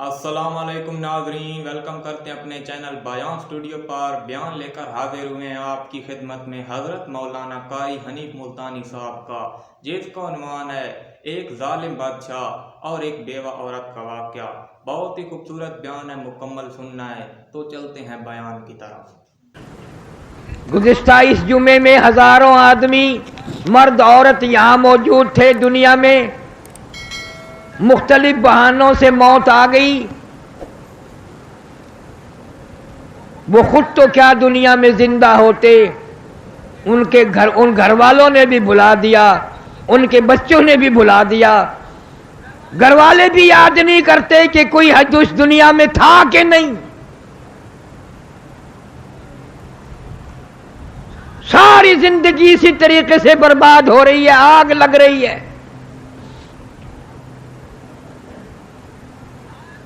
السلام علیکم ناظرین، ویلکم کرتے ہیں اپنے چینل بیان اسٹوڈیو پر۔ بیان لے کر حاضر ہوئے ہیں آپ کی خدمت میں حضرت مولانا قاری حنیف ملتانی صاحب کا، جس کا عنوان ہے ایک ظالم بادشاہ اور ایک بیوہ عورت کا واقعہ۔ بہت ہی خوبصورت بیان ہے، مکمل سننا ہے تو چلتے ہیں بیان کی طرف۔ گزشتہ اس جمعے میں ہزاروں آدمی مرد عورت یہاں موجود تھے۔ دنیا میں مختلف بہانوں سے موت آ گئی، وہ خود تو کیا دنیا میں زندہ ہوتے، ان گھر والوں نے بھی بھلا دیا، ان کے بچوں نے بھی بھلا دیا، گھر والے بھی یاد نہیں کرتے کہ کوئی حج اس دنیا میں تھا کہ نہیں۔ ساری زندگی اسی طریقے سے برباد ہو رہی ہے، آگ لگ رہی ہے۔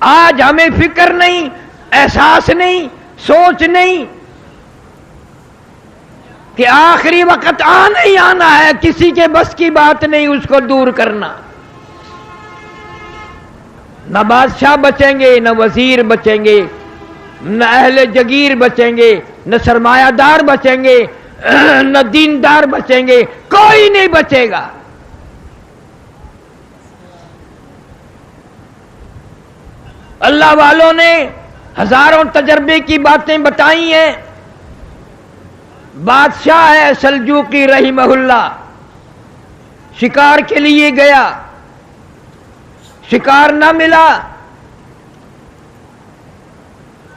آج ہمیں فکر نہیں، احساس نہیں، سوچ نہیں کہ آخری وقت آنا ہی آنا ہے، کسی کے بس کی بات نہیں اس کو دور کرنا۔ نہ بادشاہ بچیں گے، نہ وزیر بچیں گے، نہ اہل جگیر بچیں گے، نہ سرمایہ دار بچیں گے، نہ دیندار بچیں گے، کوئی نہیں بچے گا۔ اللہ والوں نے ہزاروں تجربے کی باتیں بتائی ہیں۔ بادشاہ ہے سلجوقی رحمہ اللہ، شکار کے لیے گیا، شکار نہ ملا،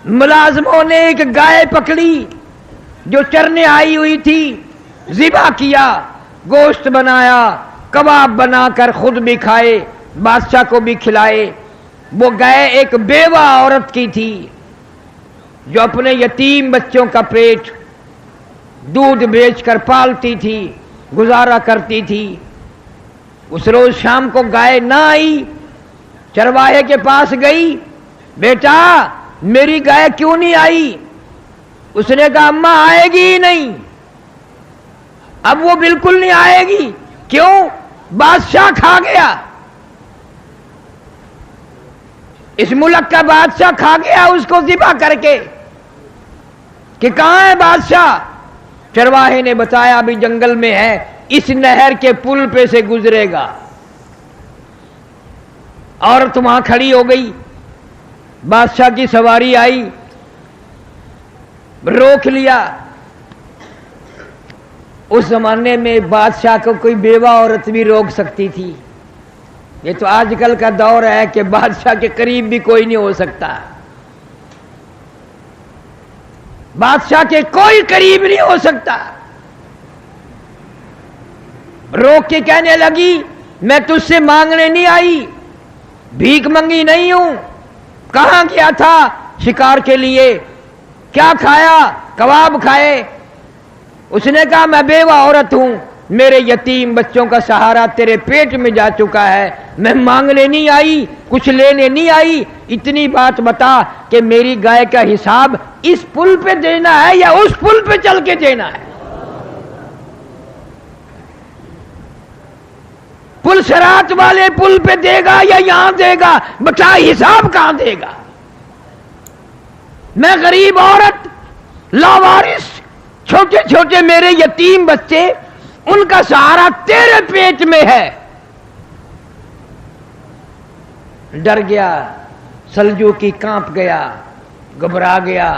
ملازموں نے ایک گائے پکڑی جو چرنے آئی ہوئی تھی، ذبح کیا، گوشت بنایا، کباب بنا کر خود بھی کھائے، بادشاہ کو بھی کھلائے۔ وہ گائے ایک بیوہ عورت کی تھی جو اپنے یتیم بچوں کا پیٹ دودھ بیچ کر پالتی تھی، گزارا کرتی تھی۔ اس روز شام کو گائے نہ آئی، چرواہے کے پاس گئی، بیٹا میری گائے کیوں نہیں آئی؟ اس نے کہا اماں آئے گی ہی نہیں، اب وہ بالکل نہیں آئے گی۔ کیوں؟ بادشاہ کھا گیا، اس ملک کا بادشاہ کھا گیا اس کو ذبح کر کے۔ کہ کہاں ہے بادشاہ؟ چرواہے نے بتایا ابھی جنگل میں ہے، اس نہر کے پل پہ سے گزرے گا۔ عورت وہاں کھڑی ہو گئی، بادشاہ کی سواری آئی، روک لیا۔ اس زمانے میں بادشاہ کو کوئی بیوہ عورت بھی روک سکتی تھی، یہ تو آج کل کا دور ہے کہ بادشاہ کے قریب بھی کوئی نہیں ہو سکتا، بادشاہ کے کوئی قریب نہیں ہو سکتا۔ روک کے کہنے لگی میں تجھ سے مانگنے نہیں آئی، بھیک منگی نہیں ہوں، کہاں گیا تھا شکار کے لیے، کیا کھایا؟ کباب کھائے۔ اس نے کہا میں بیوہ عورت ہوں، میرے یتیم بچوں کا سہارا تیرے پیٹ میں جا چکا ہے، میں مانگنے نہیں آئی، کچھ لینے نہیں آئی، اتنی بات بتا کہ میری گائے کا حساب اس پل پہ دینا ہے یا اس پل پہ چل کے دینا ہے؟ پل صراط والے پل پہ دے گا یا یہاں دے گا؟ بتا حساب کہاں دے گا؟ میں غریب عورت، لاوارث، چھوٹے چھوٹے میرے یتیم بچے، ان کا سہارا تیرے پیٹ میں ہے۔ ڈر گیا سلجوقی، کانپ گیا، گھبرا گیا،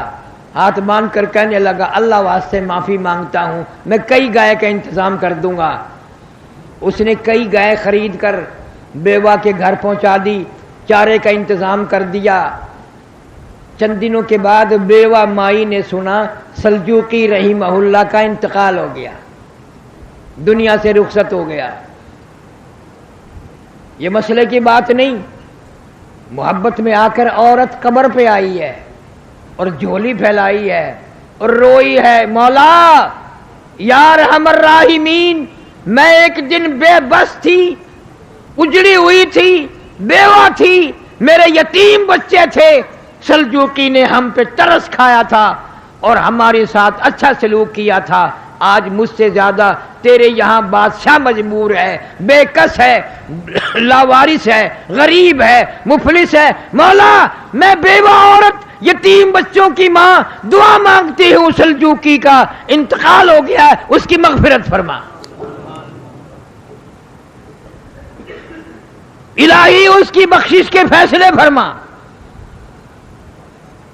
ہاتھ باندھ کر کہنے لگا اللہ واسطے معافی مانگتا ہوں، میں کئی گائے کا انتظام کر دوں گا۔ اس نے کئی گائے خرید کر بیوہ کے گھر پہنچا دی، چارے کا انتظام کر دیا۔ چند دنوں کے بعد بیوہ مائی نے سنا سلجوقی رحمہ اللہ کا انتقال ہو گیا، دنیا سے رخصت ہو گیا۔ یہ مسئلے کی بات نہیں، محبت میں آ کر عورت قبر پہ آئی ہے اور جھولی پھیلائی ہے اور روئی ہے، مولا یا ارحم الراحمین، میں ایک دن بے بس تھی، اجڑی ہوئی تھی، بیوہ تھی، میرے یتیم بچے تھے، سلجوقی نے ہم پہ ترس کھایا تھا اور ہمارے ساتھ اچھا سلوک کیا تھا، آج مجھ سے زیادہ تیرے یہاں بادشاہ مجبور ہے، بے کس ہے، لاوارث ہے، غریب ہے، مفلس ہے۔ مولا میں بیوہ عورت، یتیم بچوں کی ماں دعا مانگتی ہوں، سلجوقی کا انتقال ہو گیا ہے، اس کی مغفرت فرما۔ الہی اس کی بخشش کے فیصلے فرما۔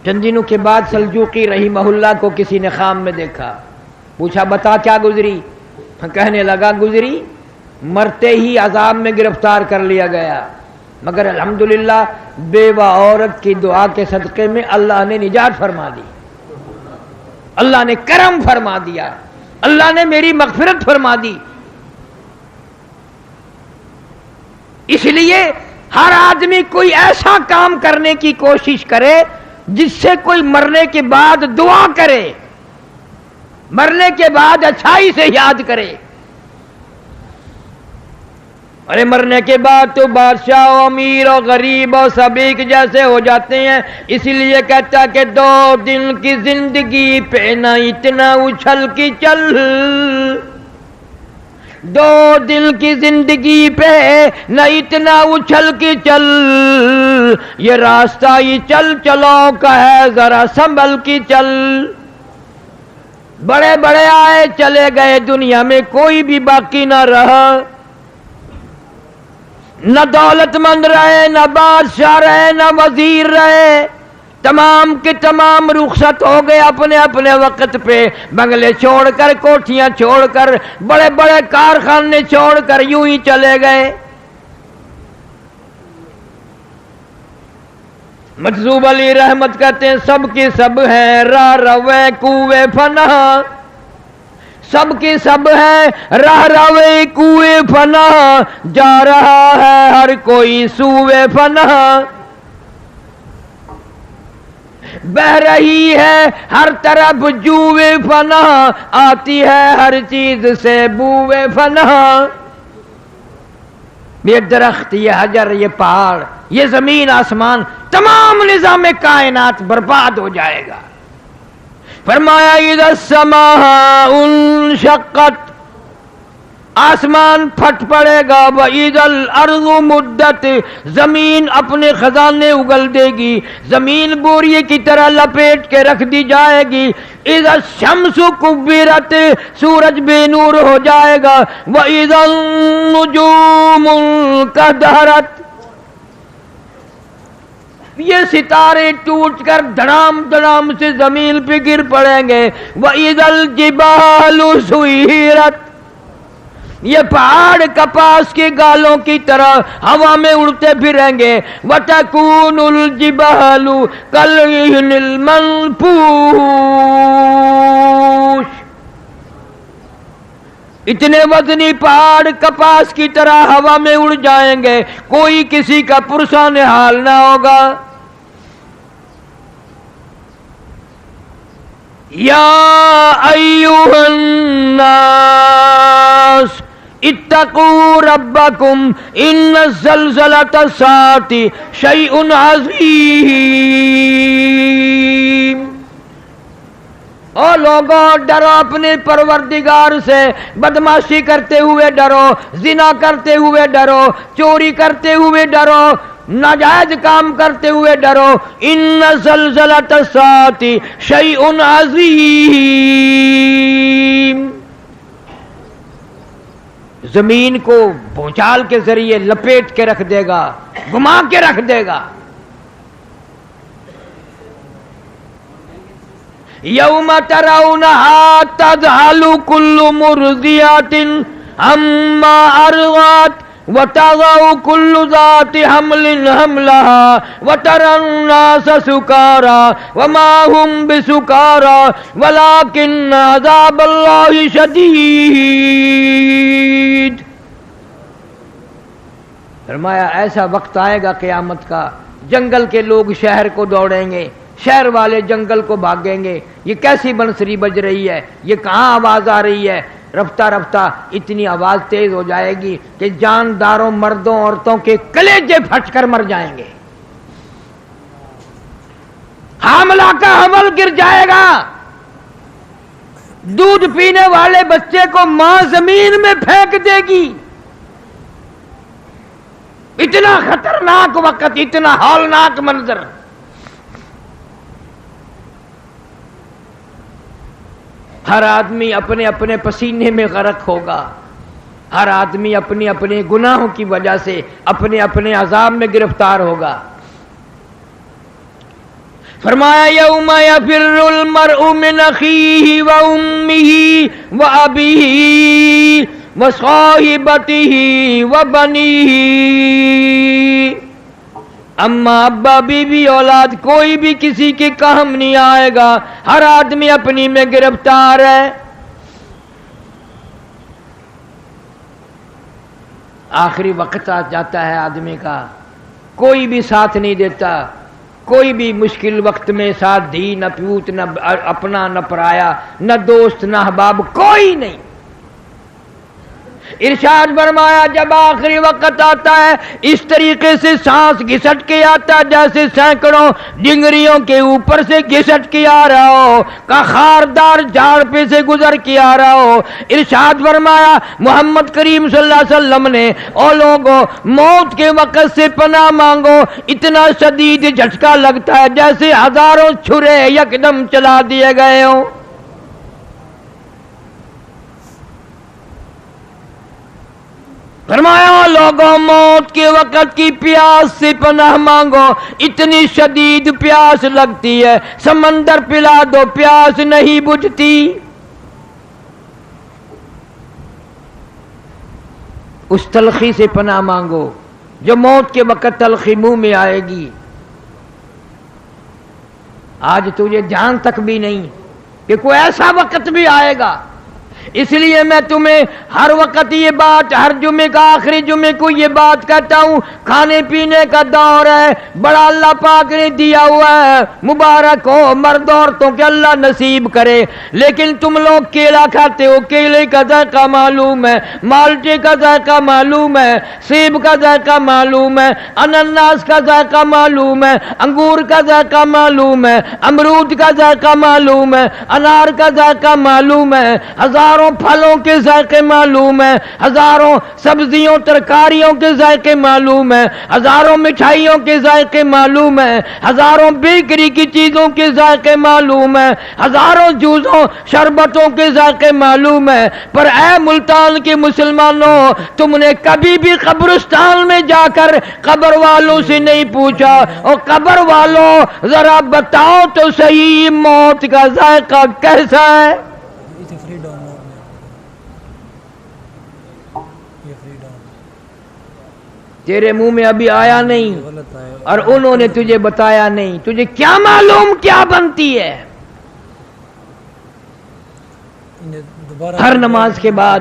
چند دنوں کے بعد سلجوقی رحمہ اللہ کو کسی نے خواب میں دیکھا، پوچھا بتا کیا گزری؟ کہنے لگا گزری مرتے ہی عذاب میں گرفتار کر لیا گیا، مگر الحمدللہ بیوہ عورت کی دعا کے صدقے میں اللہ نے نجات فرما دی، اللہ نے کرم فرما دیا، اللہ نے میری مغفرت فرما دی۔ اس لیے ہر آدمی کوئی ایسا کام کرنے کی کوشش کرے جس سے کوئی مرنے کے بعد دعا کرے، مرنے کے بعد اچھائی سے یاد کرے۔ ارے مرنے کے بعد تو بادشاہ و امیر و غریب و سب ایک جیسے ہو جاتے ہیں، اسی لیے کہتا کہ 2 دن کی زندگی پہ نہ اتنا اچھل کی چل، 2 دن کی زندگی پہ نہ اتنا اچھل کی چل، یہ راستہ ہی چل چلو کا ہے ذرا سنبھل کی چل۔ بڑے بڑے آئے چلے گئے، دنیا میں کوئی بھی باقی نہ رہا، نہ دولت مند رہے، نہ بادشاہ رہے، نہ وزیر رہے، تمام کے تمام رخصت ہو گئے اپنے اپنے وقت پہ، بنگلے چھوڑ کر، کوٹھیاں چھوڑ کر، بڑے بڑے کارخانے چھوڑ کر یوں ہی چلے گئے۔ مجذوب علی رحمت کہتے ہیں سب کی سب ہیں راہ روے کوئے فنا، سب کی سب ہے راہ روے کوئے فنا، جا رہا ہے ہر کوئی سوئے فنا، بہ رہی ہے ہر طرف جوئے فنا، آتی ہے ہر چیز سے بوئے فنا۔ یہ درخت، یہ حجر، یہ پہاڑ، یہ زمین آسمان، تمام نظام کائنات برباد ہو جائے گا۔ فرمایا اذا السماء انشقت، آسمان پھٹ پڑے گا، وَإِذَا الْأَرْضُ مُدَّتْ، زمین اپنے خزانے اگل دے گی، زمین بوریے کی طرح لپیٹ کے رکھ دی جائے گی۔ اِذَا الشَّمْسُ كُبِّرَتْ، سورج بے نور ہو جائے گا۔ وَإِذَا النُّجُومُ انكَدَرَتْ، یہ ستارے ٹوٹ کر دھڑام دھڑام سے زمین پہ گر پڑیں گے۔ وَإِذَا الْجِبَالُ سُيِّرَتْ، یہ پہاڑ کپاس کے گالوں کی طرح ہوا میں اڑتے پھریں گے۔ وَتَكُونُ الْجِبَالُ كَالْعِهْنِ الْمَنْفُوشِ، اتنے وزنی پہاڑ کپاس کی طرح ہوا میں اڑ جائیں گے، کوئی کسی کا پرسان حال نہ ہوگا۔ یا ایھا الناس اتقوا ربکم ان زلزلۃ الساعۃ شیء عظیم۔ او لوگوں ڈرو اپنے پروردگار سے، بدماشی کرتے ہوئے ڈرو، زنا کرتے ہوئے ڈرو، چوری کرتے ہوئے ڈرو، ناجائز کام کرتے ہوئے ڈرو۔ ان زلزلۃ الساعۃ شیء عظیم، زمین کو بھونچال کے ذریعے لپیٹ کے رکھ دے گا، گما کے رکھ دے گا۔ یوم ترونہا تذہل کل مرضیۃ عما ارضعت وتضع كل ذات حمل حملها وترى الناس سكارى وما هم بسكارى ولكن عذاب الله شديد۔ فرمایا ایسا وقت آئے گا قیامت کا، جنگل کے لوگ شہر کو دوڑیں گے، شہر والے جنگل کو بھاگیں گے۔ یہ کیسی بنسری بج رہی ہے، یہ کہاں آواز آ رہی ہے؟ رفتہ رفتہ اتنی آواز تیز ہو جائے گی کہ جانداروں، مردوں، عورتوں کے کلیجے پھٹ کر مر جائیں گے، حاملہ کا حمل گر جائے گا، دودھ پینے والے بچے کو ماں زمین میں پھینک دے گی. اتنا خطرناک وقت، اتنا ہولناک منظر. ہر آدمی اپنے اپنے پسینے میں غرق ہوگا. ہر آدمی اپنی اپنے گناہوں کی وجہ سے اپنے اپنے عذاب میں گرفتار ہوگا. فرمایا یوم یفر المرء من اخیہ و امہ و ابیہ و صاحبتہ و بنیہ. اما ابا بیوی اولاد کوئی بھی کسی کے کام نہیں آئے گا. ہر آدمی اپنی میں گرفتار ہے. آخری وقت آ جاتا ہے آدمی کا، کوئی بھی ساتھ نہیں دیتا. کوئی بھی مشکل وقت میں ساتھ دی، نہ پیوت، نہ اپنا، نہ پرایا، نہ دوست، نہ احباب، کوئی نہیں. ارشاد فرمایا جب آخری وقت آتا ہے اس طریقے سے سانس گھسٹ کے آتا جیسے سینکڑوں ڈنگریوں کے اوپر سے گھسٹ کے آ رہا ہو، کا خاردار جھاڑ پہ سے گزر کے آ رہا ہو. ارشاد فرمایا محمد کریم صلی اللہ علیہ وسلم نے، او لوگوں موت کے وقت سے پناہ مانگو. اتنا شدید جھٹکا لگتا ہے جیسے ہزاروں چھرے یکدم چلا دیے گئے ہوں. فرمایا لوگوں موت کے وقت کی پیاس سے پناہ مانگو. اتنی شدید پیاس لگتی ہے سمندر پلا دو پیاس نہیں بجھتی. اس تلخی سے پناہ مانگو جو موت کے وقت تلخی منہ میں آئے گی. آج تجھے جان تک بھی نہیں کہ کوئی ایسا وقت بھی آئے گا. اس لیے میں تمہیں ہر وقت یہ بات، ہر جمعے کا آخری جمعے کو یہ بات کہتا ہوں، کھانے پینے کا دور ہے، بڑا اللہ پاک نے دیا ہوا ہے، مبارک ہو مرد عورتوں کے اللہ نصیب کرے. لیکن تم لوگ کیلا کھاتے ہو، کیلے کا ذائقہ معلوم ہے، مالٹے کا ذائقہ معلوم ہے، سیب کا ذائقہ معلوم ہے، انناس کا ذائقہ معلوم ہے، انگور کا ذائقہ معلوم ہے، امرود کا ذائقہ معلوم ہے، انار کا ذائقہ معلوم ہے، ہزاروں پھلوں کے ذائقے معلوم ہے، ہزاروں سبزیوں ترکاریوں کے ذائقے معلوم ہے، ہزاروں مٹھائیوں کے ذائقے معلوم ہے، ہزاروں بیکری کی چیزوں کے ذائقے معلوم ہے، ہزاروں جوسوں شربتوں کے ذائقے معلوم ہے. پر اے ملتان کے مسلمانوں، تم نے کبھی بھی قبرستان میں جا کر قبر والوں سے نہیں پوچھا، اور قبر والوں ذرا بتاؤ تو صحیح موت کا ذائقہ کیسا ہے؟ تیرے منہ میں ابھی آیا نہیں اور انہوں نے تجھے بتایا نہیں. تجھے کیا معلوم کیا بنتی ہے؟ ہر نماز کے بعد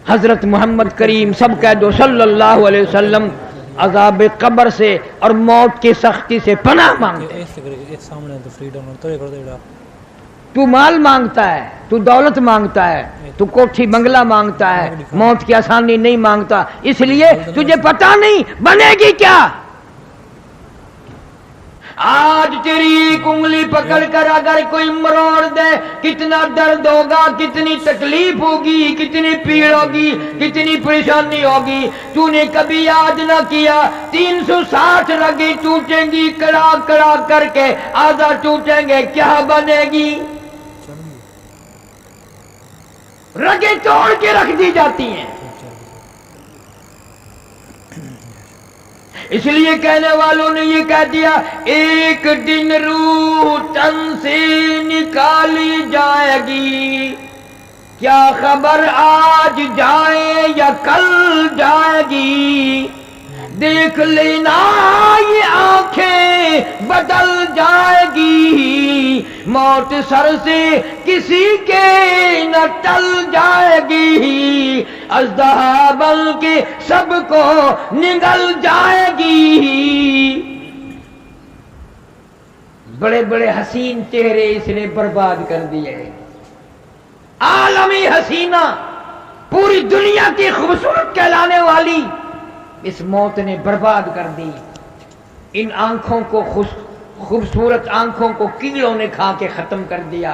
حضرت محمد کریم سب کہہ دو صلی اللہ علیہ وسلم عذاب قبر سے اور موت کی سختی سے پناہ مانگتے ہیں. تو مال مانگتا ہے، تو دولت مانگتا ہے، تو کوٹھی بنگلہ مانگتا ہے، موت کی آسانی نہیں مانگتا. اس لیے تجھے پتہ نہیں بنے گی کیا. آج تیری ایک انگلی پکڑ کر اگر کوئی مروڑ دے کتنا درد ہوگا، کتنی تکلیف ہوگی، کتنی پیڑ ہوگی، کتنی پریشانی ہوگی. تو نے کبھی یاد نہ کیا 360 رگیں ٹوٹیں گی کڑا کڑا کر کے، آدھا ٹوٹیں گے، کیا بنے گی؟ رگیں توڑ کے رکھ دی جاتی ہیں. اس لیے کہنے والوں نے یہ کہہ دیا ایک دن روح تن سے نکالی جائے گی، کیا خبر آج جائے یا کل جائے گی. دیکھ لینا یہ آنکھیں بدل جائے گی، موت سر سے کسی کے نہ ٹل جائے گی، اژدہا بن کے سب کو نگل جائے گی. بڑے بڑے حسین چہرے اس نے برباد کر دیے. عالمی حسینہ، پوری دنیا کی خوبصورت کہلانے والی اس موت نے برباد کر دی. ان آنکھوں کو خوبصورت آنکھوں کو کیڑوں نے کھا کے ختم کر دیا.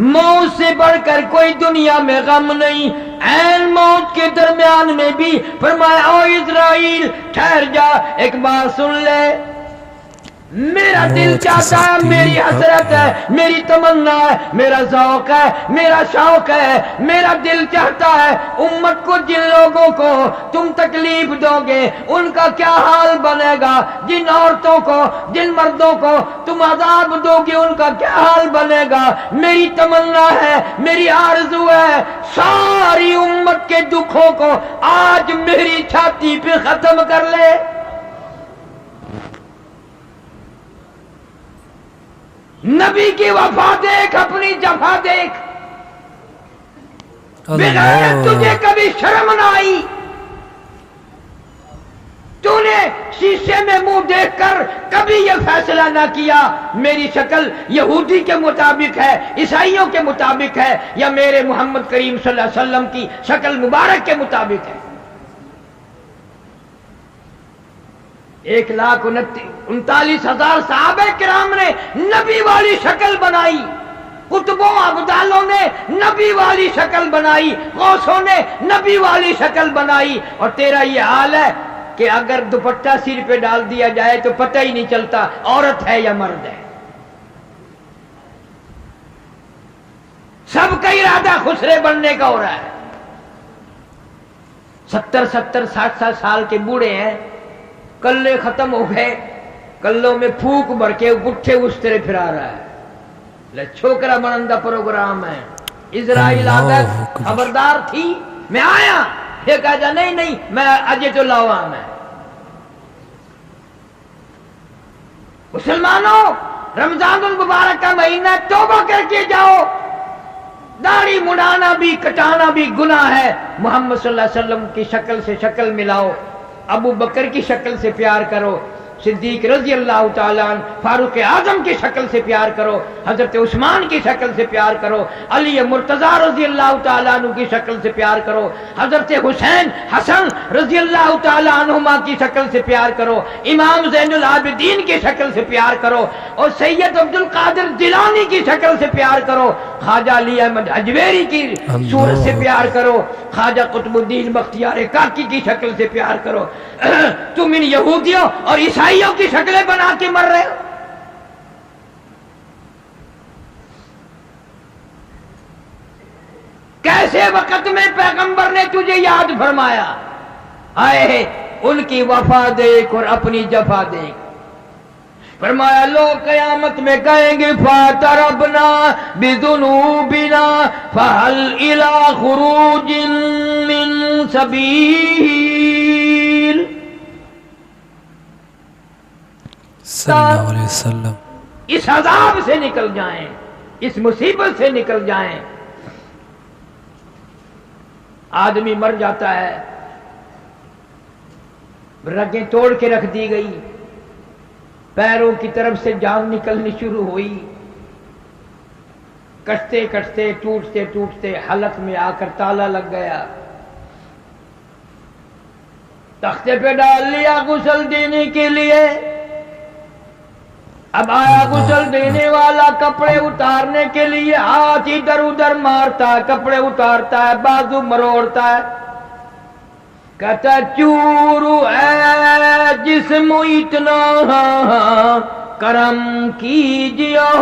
موت سے بڑھ کر کوئی دنیا میں غم نہیں. عین موت کے درمیان میں بھی فرمایا او اسرائیل ٹھہر جا، ایک بات سن لے، میرا دل چاہتا ہے، میری حسرت ہے، میری تمنا ہے، میرا ذوق ہے، میرا شوق ہے، میرا دل چاہتا ہے امت کو، جن لوگوں کو تم تکلیف دو گے ان کا کیا حال بنے گا، جن عورتوں کو، جن مردوں کو تم عذاب دو گے ان کا کیا حال بنے گا. میری تمنا ہے، میری آرزو ہے ساری امت کے دکھوں کو آج میری چھاتی پہ ختم کر لے. نبی کی وفا دیکھ، اپنی جفا دیکھ. بغیر تجھے کبھی شرم نہ آئی، تو نے شیشے میں منہ دیکھ کر کبھی یہ فیصلہ نہ کیا میری شکل یہودی کے مطابق ہے، عیسائیوں کے مطابق ہے، یا میرے محمد کریم صلی اللہ علیہ وسلم کی شکل مبارک کے مطابق ہے. 1,39,000 صحابہ کرام نے نبی والی شکل بنائی، قطبوں ابدالوں نے نبی والی شکل بنائی، غوثوں نے نبی والی شکل بنائی. اور تیرا یہ حال ہے کہ اگر دوپٹہ سر پہ ڈال دیا جائے تو پتہ ہی نہیں چلتا عورت ہے یا مرد ہے. سب کا ارادہ خسرے بننے کا ہو رہا ہے. 70 60 سال کے بوڑھے ہیں، کلے ختم ہو گئے، کلوں میں پھوک بھر کے گٹھے اس طرح پھرا رہا ہے. چھوکرا بنندہ پروگرام ہے. اسرائیل آدھر خبردار تھی، میں آیا، یہ کہا جا نہیں میں اجے تو لاوا میں. مسلمانوں، رمضان المبارک کا مہینہ، توبہ کر کے جاؤ. داڑھی مڑانا بھی کٹانا بھی گناہ ہے. محمد صلی اللہ علیہ وسلم کی شکل سے شکل ملاؤ، ابو بکر کی شکل سے پیار کرو، صدیق رضی اللہ تعالیٰ عنہ، فاروق اعظم کی شکل سے پیار کرو، حضرت عثمان کی شکل سے پیار کرو، علی مرتضیٰ رضی اللہ تعالیٰ عنہ کی شکل سے پیار کرو، حضرت حسین حسن رضی اللہ تعالیٰ عنہما کی شکل سے پیار کرو، امام زین العابدین کی شکل سے پیار کرو، اور سید عبد القادر جیلانی کی شکل سے پیار کرو، خواجہ علی احمد حجویری کی صورت سے پیار کرو، خواجہ قطب الدین بختیار کاکی کی شکل سے پیار کرو. تم ان یہودیوں اور عیسائیوں کی شکلیں بنا کے مر رہے ہو. کیسے وقت میں پیغمبر نے تجھے یاد فرمایا. آئے ان کی وفا دیکھ اور اپنی جفا دیکھ. فرمایا لوگ قیامت میں کہیں گے فَاتَرَبْنَا بِذُنُوبِنَا فَهَلْ إِلَىٰ خُرُوجٍ مِّن سَبِيلٍ. صلی اللہ علیہ وسلم اس عذاب سے نکل جائیں، اس مصیبت سے نکل جائیں. آدمی مر جاتا ہے، رگیں توڑ کے رکھ دی گئی، پیروں کی طرف سے جان نکلنی شروع ہوئی، کٹتے کٹتے ٹوٹتے ٹوٹتے حلق میں آ کر تالا لگ گیا. تختے پہ ڈال لیا غسل دینے کے لیے. اب آیا غسل دینے والا کپڑے اتارنے کے لیے، ہاتھ ادھر ادھر مارتا ہے، کپڑے اتارتا ہے، بازو مروڑتا ہے، کہتا چورو ہے جسم اتنا کرم کیجیو،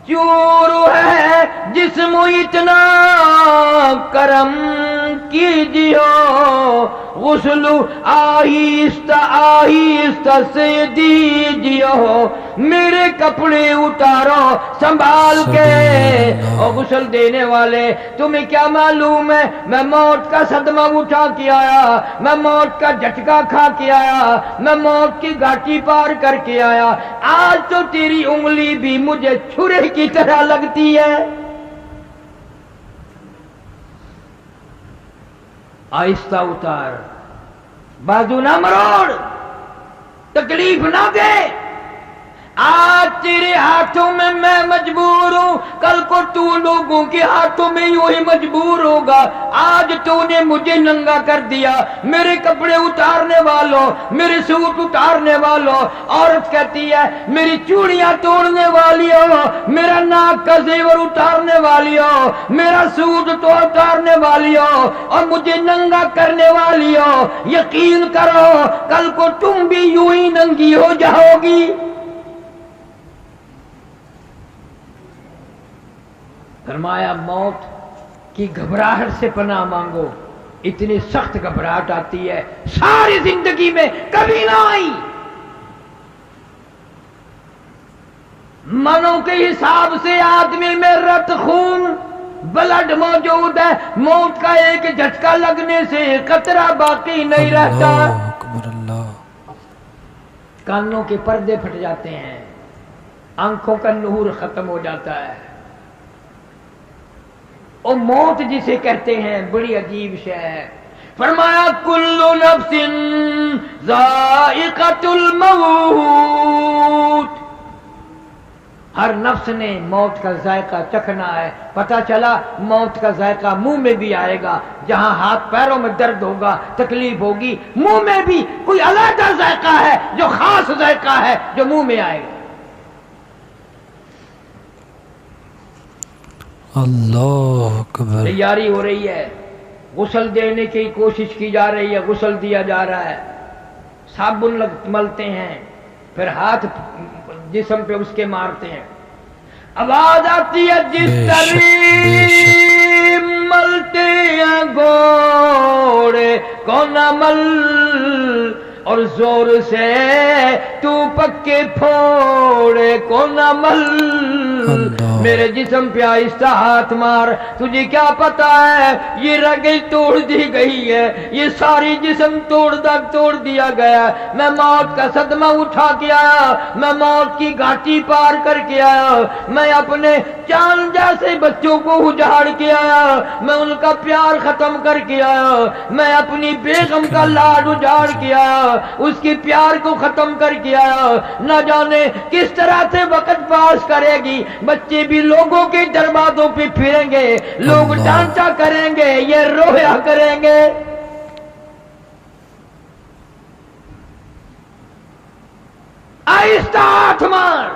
چورو ہے جسم اتنا کرم کیجیو، غسل آہستہ آہستہ سے دیجیو، میرے کپڑے اتارو سنبھال کے. اور غسل دینے والے تمہیں کیا معلوم ہے میں موت کا صدمہ اٹھا کے آیا، میں موت کا جھٹکا کھا کے آیا، میں موت کی گھاٹی پار کر کے آیا. آج تو تیری انگلی بھی مجھے چھرے کی طرح لگتی ہے. آہستہ اتار، بازو نہ مروڑ، تکلیف نہ دے. آج تیرے ہاتھوں میں میں مجبور ہوں کل کو تو لوگوں کے ہاتھوں میں یوں ہی مجبور ہوگا. آج تو نے مجھے ننگا کر دیا, میرے کپڑے اتارنے والوں, میرے سوٹ اتارنے والوں. عورت کہتی ہے میری چوڑیاں توڑنے والیوں, میرا ناک کا زیور اتارنے والیوں, میرا سوٹ تو اتارنے والیوں, اور مجھے ننگا کرنے والیوں, یقین کرو کل کو تم بھی یوں ہی ننگی ہو جاؤ گی. فرمایا موت کی گھبراہٹ سے پناہ مانگو. اتنی سخت گھبراہٹ آتی ہے ساری زندگی میں کبھی نہ آئی. منوں کے حساب سے آدمی میں رت خون بلڈ موجود ہے. موت کا ایک جھٹکا لگنے سے قطرہ باقی نہیں رہتا. اللہ اکبر اللہ. کانوں کے پردے پھٹ جاتے ہیں, آنکھوں کا نور ختم ہو جاتا ہے. اور موت جسے کہتے ہیں بڑی عجیب شے ہے. فرمایا کل نفس ذائقۃ الموت, ہر نفس نے موت کا ذائقہ چکھنا ہے. پتہ چلا موت کا ذائقہ منہ میں بھی آئے گا. جہاں ہاتھ پیروں میں درد ہوگا, تکلیف ہوگی, منہ میں بھی کوئی علیحدہ ذائقہ ہے جو خاص ذائقہ ہے جو منہ میں آئے گا. اللہ اکبر. تیاری ہو رہی ہے, غسل دینے کی کوشش کی جا رہی ہے, غسل دیا جا رہا ہے, صابن ملتے ہیں, پھر ہاتھ جسم پہ اس کے مارتے ہیں. آواز آتی ہے جس طرح ملتے ہیں گھوڑے کو نہ مل, اور زور سے تو پکے پھوڑے کو نہ مل. میرے جسم پہ آہستہ ہاتھ مار, تجھے کیا پتا ہے یہ رگیں توڑ دی گئی ہے, یہ ساری جسم توڑ دیا گیا. میں موت کا صدمہ اٹھا کے آیا, میں موت کی گھاٹی پار کر کے آیا, میں اپنے چاند جیسے بچوں کو اجاڑ کے آیا, میں ان کا پیار ختم کر کے آیا, میں اپنی بیگم کا لاڈ اجاڑ کے آیا, اس کی پیار کو ختم کر کے آیا. نہ جانے کس طرح سے وقت پاس کرے گی. بچے بھی لوگوں کے دروازوں پہ پھریں گے, لوگ ڈانٹا کریں گے, یہ رویا کریں گے. آہستہ ہاتھ مار.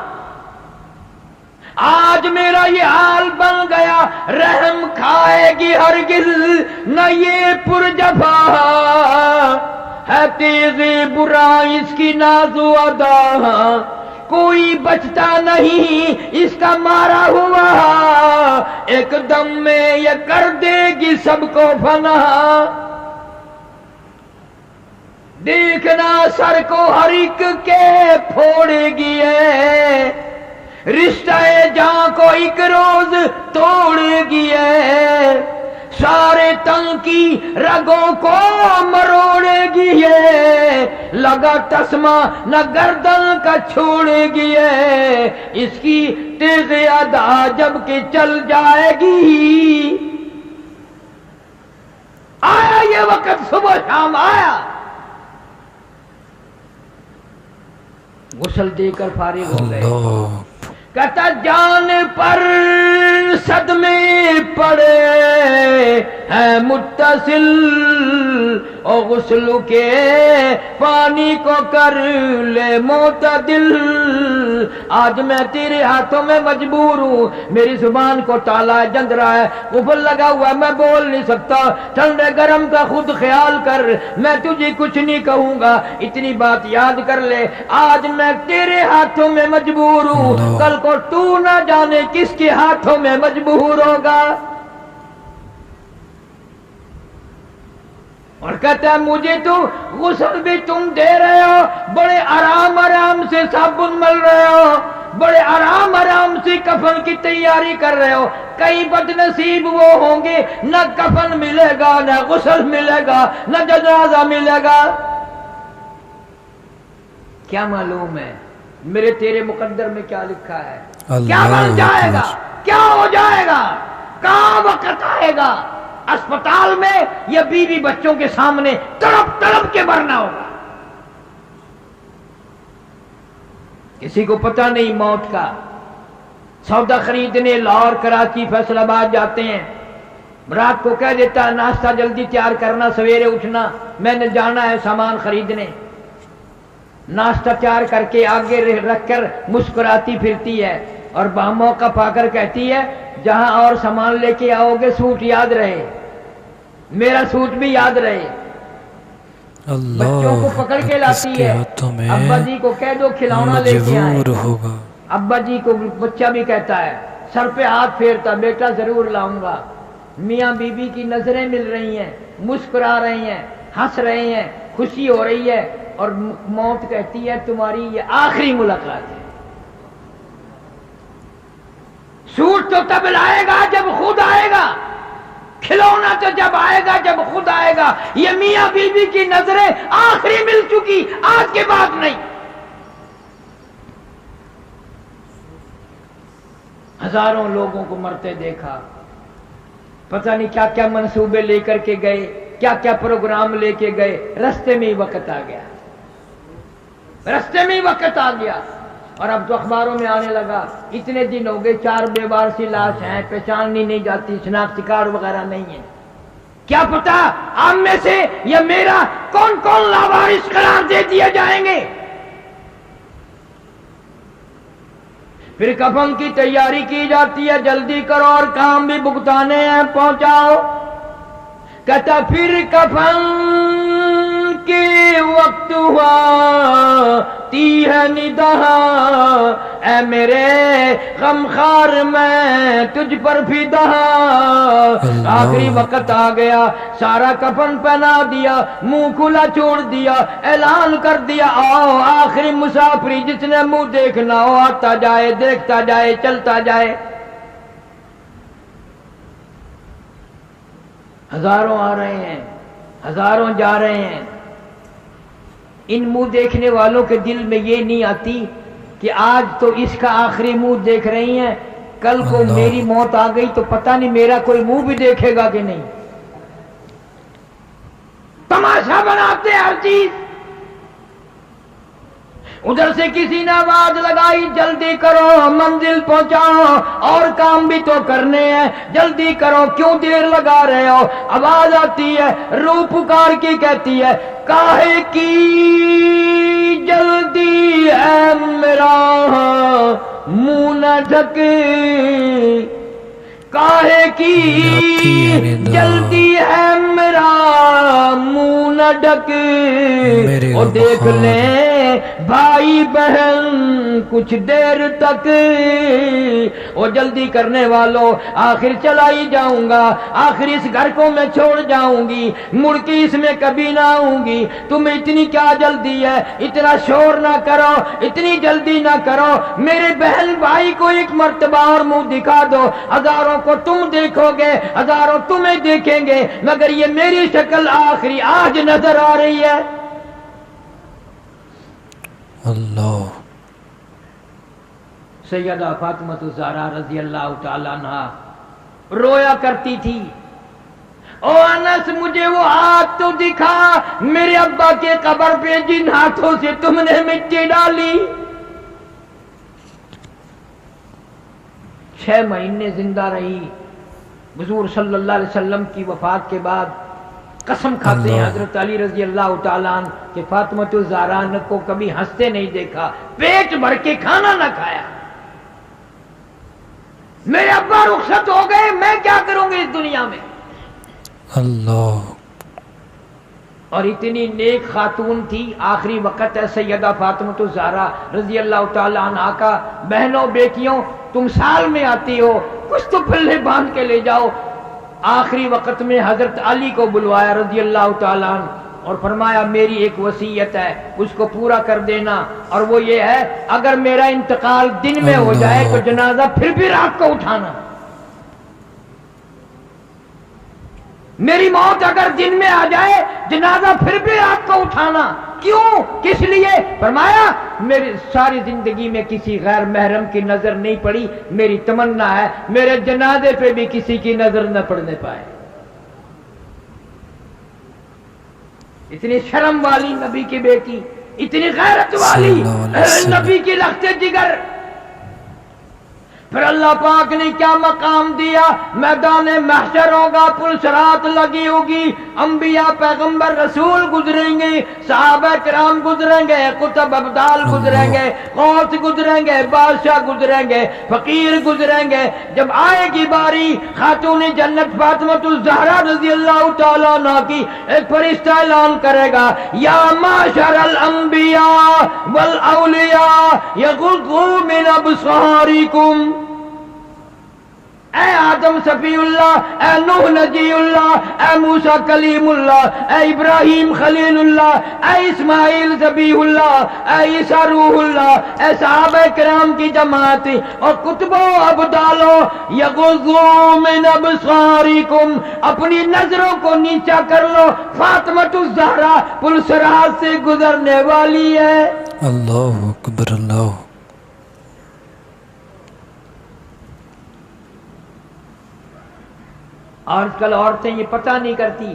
آج میرا یہ حال بن گیا, رحم کھائے گی ہرگز نہ یہ پرجفا ہے. تیزی برا اس کی نازو ادا, کوئی بچتا نہیں اس کا مارا ہوا, ایک دم میں یہ کر دے گی سب کو فنا. دیکھنا سر کو ہر ایک کے پھوڑے گی ہے, رشتہ جاں کو ایک روز توڑے گی ہے, سارے تن کی رگوں کو مروڑے گی ہے, لگا تسمہ نہ گردن کا چھوڑے گی ہے. اس کی تیز ادا جب کہ چل جائے گی. آیا یہ وقت, صبح شام آیا. غسل دے کر فارغ ہو گئے. کہتا جان پر صدمے پڑے ہیں متصل, اور غسل کے پانی کو کر لے معتدل. آج میں تیرے ہاتھوں میں مجبور ہوں, میری زبان کو تالا جند رہا ہے, قفل لگا ہوا ہے, میں بول نہیں سکتا. ٹھنڈے گرم کا خود خیال کر, میں تجھے کچھ نہیں کہوں گا. اتنی بات یاد کر لے, آج میں تیرے ہاتھوں میں مجبور ہوں, کل کو تو نہ جانے کس کے ہاتھوں میں مجبور ہوگا. اور کہتا ہے مجھے تو غسل بھی تم دے رہے ہو, بڑے آرام سے صابن مل رہے ہو, بڑے آرام سے کفن کی تیاری کر رہے ہو. کئی بد نصیب وہ ہوں گے نہ کفن ملے گا, نہ غسل ملے گا, نہ جنازہ ملے گا. کیا معلوم ہے میرے تیرے مقدر میں کیا لکھا ہے, کیا بن جائے گا, کیا ہو جائے گا, کہاں وقت آئے گا. اسپتال میں یا بیوی بچوں کے سامنے تڑپ کے مرنا ہوگا. کسی کو پتہ نہیں موت کا. سودا خریدنے لاہور کراچی فیصل آباد جاتے ہیں، رات کو کہہ دیتا ہے ناشتہ جلدی تیار کرنا، سویرے اٹھنا، میں نے جانا ہے سامان خریدنے۔ ناشتہ تیار کر کے آگے رکھ کر مسکراتی پھرتی ہے اور موقع پا کر کہتی ہے جہاں اور سامان لے کے آؤ گے سوٹ یاد رہے، میرا سوٹ بھی یاد رہے۔ بچوں کو پکڑ کے لاتی ہے، ابا جی کو کہہ دو کھلونا لے کے آئیں۔ ہوگا ابا جی کو بچہ بھی کہتا ہے، سر پہ ہاتھ پھیرتا، بیٹا ضرور لاؤں گا۔ میاں بی بی کی نظریں مل رہی ہیں، مسکرا رہے ہیں، ہنس رہے ہیں، خوشی ہو رہی ہے، اور موت کہتی ہے تمہاری یہ آخری ملاقات ہے۔ سوٹ تو تب لائے گا جب خود آئے گا، کھلونا تو جب آئے گا جب خود آئے گا۔ یہ میاں بی بی کی نظریں آخری مل چکی، آج کے بعد نہیں۔ ہزاروں لوگوں کو مرتے دیکھا، پتہ نہیں کیا کیا منصوبے لے کر کے گئے، کیا کیا پروگرام لے کے گئے، رستے میں ہی وقت آ گیا، رستے میں ہی وقت آ گیا۔ اور اب تو اخباروں میں آنے لگا اتنے دن ہو گئے 4 بیوار سی لاش ہیں، پہچاننی نہیں جاتی، شناختی کارڈ وغیرہ نہیں ہے۔ کیا پتا آپ میں سے یا میرا کون کون لاوارث قرار دے دیے جائیں گے۔ پھر کفن کی تیاری کی جاتی ہے، جلدی کرو اور کام بھی بھگتانے ہیں، پہنچاؤ۔ کہتا پھر کفن کے وقت ہوا تی ہے ندا، اے میرے غمخوار میں تجھ پر فدا۔ آخری وقت آ گیا، سارا کفن پہنا دیا، منہ کھلا چھوڑ دیا، اعلان کر دیا آؤ آخری مسافری جس نے منہ دیکھنا ہو آتا جائے، دیکھتا جائے، چلتا جائے۔ ہزاروں آ رہے ہیں، ہزاروں جا رہے ہیں۔ ان منہ دیکھنے والوں کے دل میں یہ نہیں آتی کہ آج تو اس کا آخری منہ دیکھ رہی ہیں، کل کو میری موت آ گئی تو پتہ نہیں میرا کوئی منہ بھی دیکھے گا کہ نہیں۔ تماشا بناتے ہر چیز۔ ادھر سے کسی نے آواز لگائی جلدی کرو منزل پہنچاؤ، اور کام بھی تو کرنے ہیں، جلدی کرو کیوں دیر لگا رہے ہو۔ آواز آتی ہے، روح پکار کی کہتی ہے کاہے کی جلدی ہے میرا منہ نہ ڈھکے، کاہے کی جلدی ہے میرا منہ نہ ڈھکے۔ اور دیکھ لیں بھائی بہن کچھ دیر تک، وہ جلدی کرنے والوں آخر چلا ہی جاؤں گا، آخر اس گھر کو میں چھوڑ جاؤں گی، مڑ کے اس میں کبھی نہ آؤں گی۔ تمہیں اتنی کیا جلدی ہے، اتنا شور نہ کرو، اتنی جلدی نہ کرو، میرے بہن بھائی کو ایک مرتبہ اور منہ دکھا دو۔ ہزاروں کو تم دیکھو گے، ہزاروں تمہیں دیکھیں گے، مگر یہ میری شکل آخری آج نظر آ رہی ہے۔ اللہ۔ سیدہ فاطمہ الزہرا رضی اللہ تعالی عنہا رویا کرتی تھی، او انس مجھے وہ ہاتھ تو دکھا میرے ابا کے قبر پہ جن ہاتھوں سے تم نے مٹی ڈالی۔ 6 مہینے زندہ رہی۔ حضور صلی اللہ علیہ وسلم کی وفات کے بعد قسم کھاتے ہیں حضرت علی رضی اللہ تعالیٰ عنہ کہ فاطمہ الزہرا کو کبھی ہنستے نہیں دیکھا، پیٹ بھر کے کھانا نہ کھایا۔ میرے ابا رخصت ہو گئے، میں کیا کروں گی اس دنیا میں۔ اللہ۔ اور اتنی نیک خاتون تھی، آخری وقت ہے سیدہ فاطمہ الزہرا رضی اللہ تعالیٰ عنہ کا۔ بہنوں بیٹیوں تم سال میں آتی ہو، کچھ تو پلے باندھ کے لے جاؤ۔ آخری وقت میں حضرت علی کو بلوایا رضی اللہ تعالیٰ عنہ اور فرمایا میری ایک وصیت ہے، اس کو پورا کر دینا، اور وہ یہ ہے اگر میرا انتقال دن میں ہو جائے تو جنازہ پھر بھی رات کو اٹھانا۔ میری موت اگر دن میں آ جائے جنازہ پھر بھی رات کو اٹھانا۔ کیوں؟ کس لیے؟ فرمایا میری ساری زندگی میں کسی غیر محرم کی نظر نہیں پڑی، میری تمنا ہے میرے جنازے پہ بھی کسی کی نظر نہ پڑنے پائے۔ اتنی شرم والی نبی کی بیٹی، اتنی غیرت والی نبی کی لخت جگر، پھر اللہ پاک نے کیا مقام دیا؟ میدان محشر ہوگا، پل صراط لگی ہوگی، انبیاء پیغمبر رسول گزریں گے، صحابہ کرام گزریں گے، قطب ابدال گزریں گے، غوث گزریں گے، بادشاہ گزریں گے، فقیر گزریں گے۔ جب آئے گی باری خاتون جنت فاطمۃ الزہرا رضی اللہ تعالیٰ عنہ کی، ایک فرشتہ اعلان کرے گا، یا معشر الانبیاء والاولیاء یغضوا من ابصارکم، اے آدم صفی اللہ، اے نوح نجی اللہ، اے موسیٰ کلیم اللہ، اے ابراہیم خلیل اللہ، اے اسماعیل ذبیح اللہ، اے عیسیٰ روح اللہ، اے صحابہ کرام کی جماعت اور کتبوں ابدالوں، یغضوا من ابصارکم، اپنی نظروں کو نیچا کر لو، فاطمۃ الزہرا پل صراط سے گزرنے والی ہے۔ اللہ اکبر اللہ۔ آج کل عورتیں یہ پتہ نہیں کرتی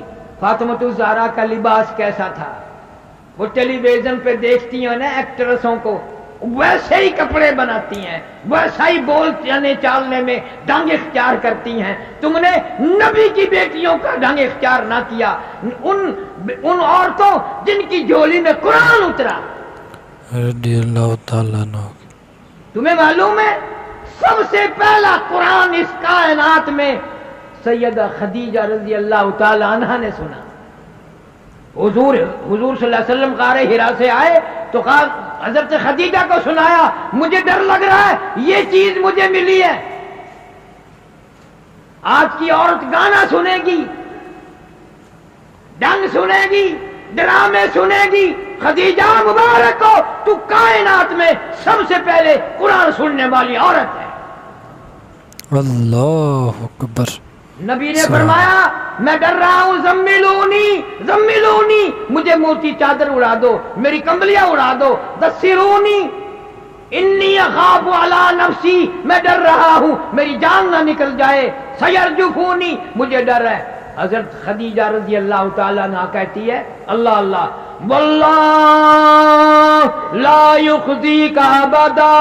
فاطمۃ الزہرا کا لباس کیسا تھا۔ وہ ٹیلی ویژن پہ دیکھتی ہیں نا ایکٹریسوں کو، ویسے ہی کپڑے بناتی ہیں، ویسا ہی بولنے چالنے میں ڈھنگ اختیار کرتی ہیں۔ تم نے نبی کی بیٹیوں کا ڈھنگ اختیار نہ کیا، ان عورتوں جن کی جھولی میں قرآن اترا۔ رضی اللہ تعالیٰ عنہ۔ تمہیں معلوم ہے سب سے پہلا قرآن اس کائنات میں سیدہ خدیجہ رضی اللہ تعالی عنہ نے سنا۔ حضور صلی اللہ علیہ وسلم غار حرا سے آئے تو حضرت خدیجہ کو سنایا، مجھے ڈر لگ رہا ہے، یہ چیز مجھے ملی ہے۔ آج کی عورت گانا سنے گی، ڈنگ سنے گی، ڈرامے سنے گی، خدیجہ مبارک ہو، تو کائنات میں سب سے پہلے قرآن سننے والی عورت ہے۔ اللہ اکبر۔ نبی نے فرمایا میں ڈر رہا ہوں، زملونی زملونی، مجھے موٹی چادر اڑا دو، میری کمبلیاں اڑا دو، دسرونی انی اخاف علی نفسی، میں ڈر رہا ہوں میری جان نہ نکل جائے، سیرجفونی، مجھے ڈر ہے۔ حضرت خدیجہ رضی اللہ تعالیٰ عنہ کہتی ہے، اللہ اللہ واللہ لا یخزیک ابدا،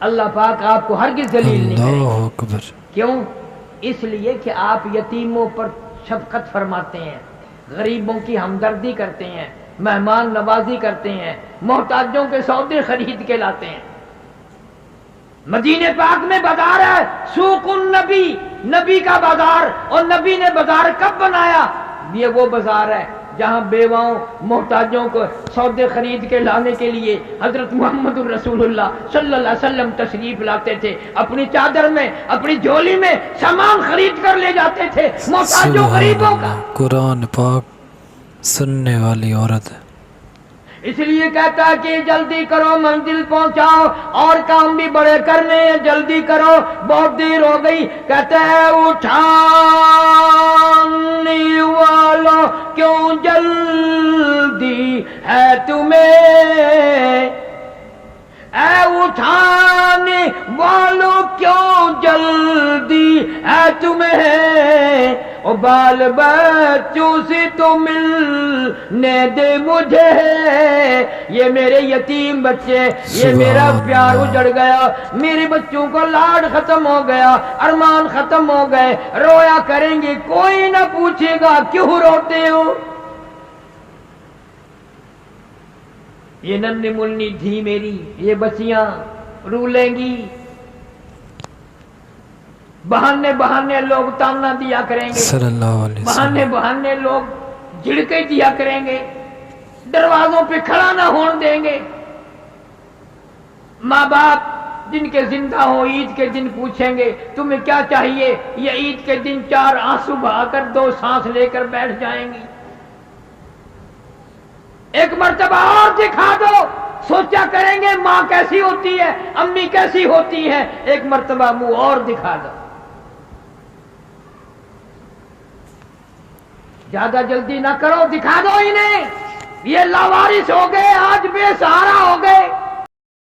اللہ پاک آپ کو ہرگز ذلیل نہیں کرے اللہ گا۔ اکبر۔ کیوں؟ اس لیے کہ آپ یتیموں پر شفقت فرماتے ہیں، غریبوں کی ہمدردی کرتے ہیں، مہمان نوازی کرتے ہیں، محتاجوں کے سودے خرید کے لاتے ہیں۔ مدینے پاک میں بازار ہے، سوق النبی، نبی کا بازار، اور نبی نے بازار کب بنایا؟ یہ وہ بازار ہے جہاں بیواؤں محتاجوں کو سودے خرید کے لانے کے لیے حضرت محمد الرسول اللہ صلی اللہ علیہ وسلم تشریف لاتے تھے، اپنی چادر میں، اپنی جھولی میں سامان خرید کر لے جاتے تھے محتاجوں غریبوں کا۔ قرآن پاک سننے والی عورت ہے۔ اس لیے کہتا ہے کہ جلدی کرو، منزل پہنچاؤ، اور کام بھی بڑے کرنے ہیں، جلدی کرو، بہت دیر ہو گئی۔ کہتا ہے اٹھانے والوں کیوں جلدی ہے تمہیں، اے اٹھانے والوں کیوں جلدی ہے تمہیں، او بال بچوں سے تو ملنے دے مجھے، یہ میرے یتیم بچے، یہ میرا پیار اجڑ گیا، میرے بچوں کو لاڈ ختم ہو گیا، ارمان ختم ہو گئے، رویا کریں گے، کوئی نہ پوچھے گا کیوں روتے ہو۔ یہ ننھی منی دھی میری، یہ بچیاں رو لیں گی، بہانے بہانے لوگ تانا دیا کریں گے، صلی اللہ علیہ بہانے وسلم۔ بہانے لوگ جھڑکے دیا کریں گے، دروازوں پہ کھڑا نہ ہون دیں گے۔ ماں باپ جن کے زندہ ہو عید کے دن پوچھیں گے تمہیں کیا چاہیے، یہ عید کے دن 4 آنسو بہا کر 2 سانس لے کر بیٹھ جائیں گی۔ ایک مرتبہ اور دکھا دو، سوچا کریں گے ماں کیسی ہوتی ہے، امی کیسی ہوتی ہے، ایک مرتبہ منہ اور دکھا دو۔ زیادہ جلدی نہ کرو، دکھا دو انہیں، یہ لاوارث ہو گئے، آج بے سہارا ہو گئے۔